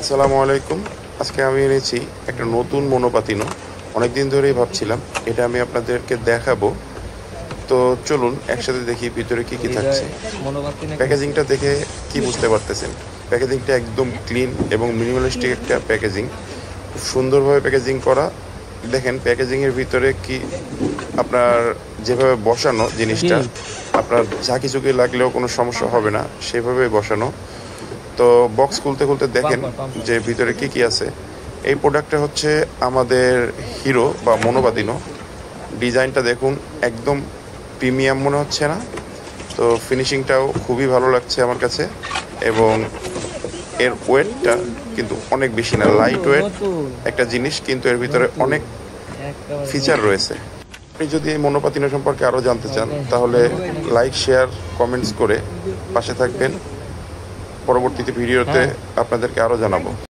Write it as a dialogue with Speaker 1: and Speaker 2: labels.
Speaker 1: আসসালামু আলাইকুম। আজকে আমি এনেছি একটা নতুন মনোপাতিনো। অনেকদিন ধরেই ভাবছিলাম এটা আমি আপনাদেরকে দেখাবো। তো চলুন একসাথে দেখি ভিতরে কি কি
Speaker 2: হৃদয়
Speaker 1: থাকছে।
Speaker 2: মনোবাক্যিনা কিনছে।
Speaker 1: প্যাকেজিংটা দেখে কি বুঝতে পারতেছেন? প্যাকেজিংটা একদম ক্লিন এবং মিনিমালিস্টিক একটা প্যাকেজিং। খুব সুন্দরভাবে প্যাকেজিং করা। দেখেন প্যাকেজিংয়ের ভিতরে কি আপনার যেভাবে বসানো
Speaker 2: কি
Speaker 1: জিনিসটা, আপনার যা কিছুকে লাগলেও কোনো সমস্যা হবে না, সেভাবেই বসানো। তো বক্স খুলতে খুলতে দেখেন
Speaker 2: পাম্পার পাম্পার
Speaker 1: যে ভিতরে কি কি আছে। এই প্রোডাক্টটা হচ্ছে আমাদের হিরো বা মনোবাদিনো। ডিজাইনটা দেখুন, একদম প্রিমিয়াম মনে হচ্ছে না? তো ফিনিশিংটাও খুবই ভালো লাগছে আমার কাছে। এবং এর ওয়েটটা কিন্তু অনেক বেশি না, লাইট
Speaker 2: নতুন
Speaker 1: ওয়েট
Speaker 2: নতুন
Speaker 1: একটা জিনিস, কিন্তু এর ভিতরে
Speaker 2: নতুন
Speaker 1: অনেক
Speaker 2: একেবারে
Speaker 1: ফিচার
Speaker 2: নতুন।
Speaker 1: রয়েছে। আপনি যদি এই মনোপাতিনো সম্পর্কে আরও জানতে চান
Speaker 2: ওকে,
Speaker 1: তাহলে
Speaker 2: মনোবাক্যিনা কিনছে।
Speaker 1: লাইক, শেয়ার, কমেন্টস করে পাশে থাকবেন। পরবর্তীতে ভিডিওতে
Speaker 2: হ্যাঁ।
Speaker 1: আপনাদেরকে আরও জানাবো।